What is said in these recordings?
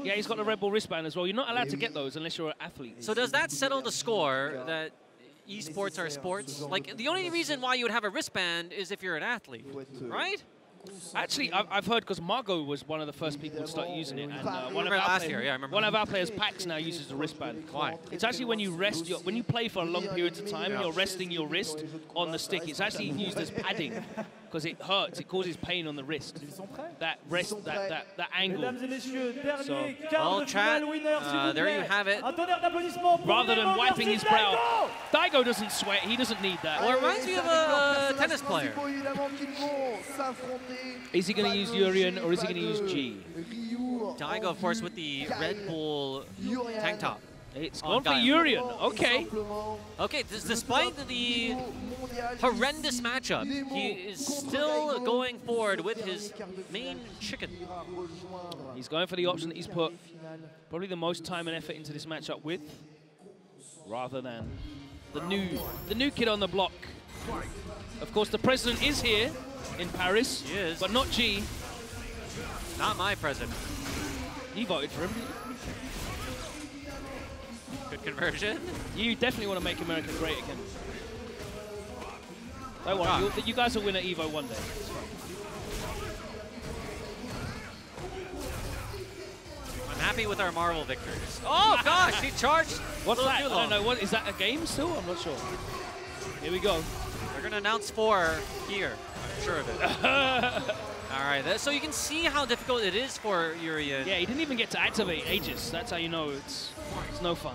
Yeah, he's got the Red Bull wristband as well. You're not allowed to get those unless you're an athlete. So does that settle the score that esports are sports? Like, the only reason why you would have a wristband is if you're an athlete, right? Actually, I've heard because Margot was one of the first people to start using it, and one of our players, Pax, now uses the wristband. Why? It's actually when you rest when you play for a long period of time, you're resting your wrist on the stick. It's actually used as padding because it hurts. It causes pain on the wrist. That rest, that angle. So, well, chat, there you have it. Rather than wiping his brow, Daigo doesn't sweat. He doesn't need that. Well, it reminds me of a tennis player. Is he going to use Urian or is he going to use G? Daigo, of course, with the Red Bull tank top. It's gone for Urian. Okay. Okay, despite the horrendous matchup, he is still going forward with his main chicken. He's going for the option that he's put probably the most time and effort into this matchup with, rather than the new kid on the block. Of course, the president is here in Paris, he is, but not G. Not my president. He voted for him. Good conversion. You definitely want to make America great again. Don't worry, you guys will win at Evo one day. I'm happy with our Marvel victories. Oh gosh, he charged. What's that? I don't know. What is that? A game still? I'm not sure. Here we go. They're gonna announce 4 here. I'm sure of it. All right, so you can see how difficult it is for Urian. Yeah, he didn't even get to activate Aegis. That's how you know it's no fun.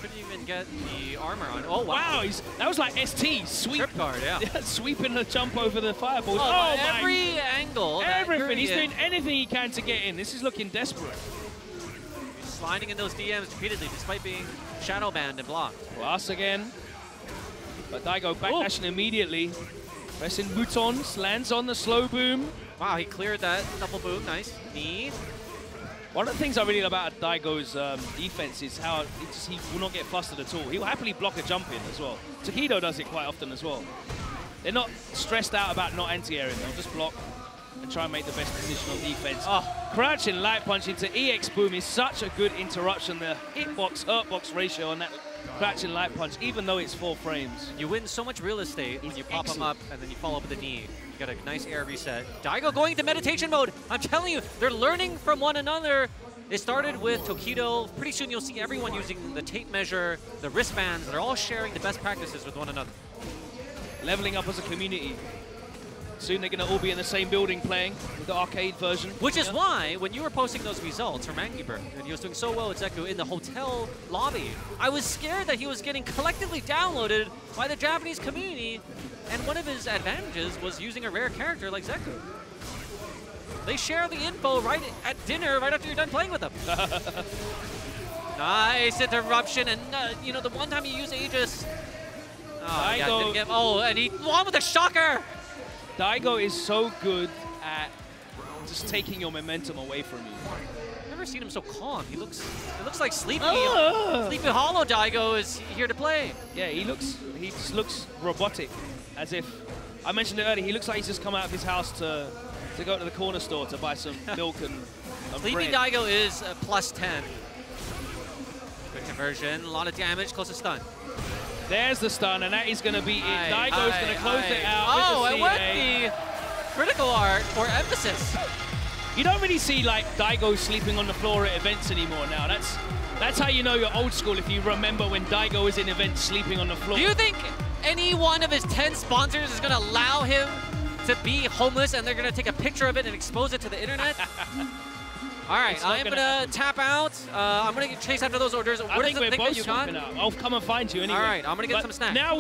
Couldn't even get the armor on. Oh wow! That was like ST sweep. Trip guard, yeah. Sweeping the jump over the fireballs. Oh every angle. Everything. He's doing anything he can to get in. This is looking desperate. He's sliding in those DMs repeatedly, despite being shadow banned and blocked. Plus again, but Daigo backlashing immediately. Pressing boutons, lands on the slow boom. Wow, he cleared that double boom. Nice. Knee. One of the things I really love about Daigo's defense is how he will not get flustered at all. He will happily block a jump in as well. Takedo does it quite often as well. They're not stressed out about not anti-airing. They'll just block and try and make the best decision on defense. Crouching light punch into EX boom is such a good interruption. The hitbox, hurtbox ratio on that crouching light punch, even though it's 4 frames. You win so much real estate when you pop him up and then you follow up with a knee. You got a nice air reset. Daigo going into meditation mode. I'm telling you, they're learning from one another. It started with Tokido. Pretty soon you'll see everyone using the tape measure, the wristbands. They're all sharing the best practices with one another. Leveling up as a community. Soon they're going to all be in the same building playing with the arcade version. Which is why, when you were posting those results from Angry Bird, and he was doing so well with Zeku in the hotel lobby, I was scared that he was getting collectively downloaded by the Japanese community, and one of his advantages was using a rare character like Zeku. They share the info right at dinner, right after you're done playing with them. Nice interruption, and you know, the one time you use Aegis, and he won with a shocker! Daigo is so good at just taking your momentum away from you. I've never seen him so calm. It looks like Sleepy Hollow Daigo is here to play. Yeah, he just looks robotic, as if, I mentioned it earlier, he looks like he's just come out of his house to go to the corner store to buy some milk and Sleepy bread. Daigo is +10. Good conversion, a lot of damage, close to stun. There's the stun, and that is going to be it. Daigo's going to close it out with the the critical art for emphasis. You don't really see like Daigo sleeping on the floor at events anymore now. That's how you know you're old school, if you remember when Daigo was in events sleeping on the floor. Do you think any one of his 10 sponsors is going to allow him to be homeless and they're going to take a picture of it and expose it to the internet? All right, I'm going to tap out. I'm going to chase after those orders. I think we're both swapping out. I'll come and find you anyway. All right, I'm going to get some snacks. Now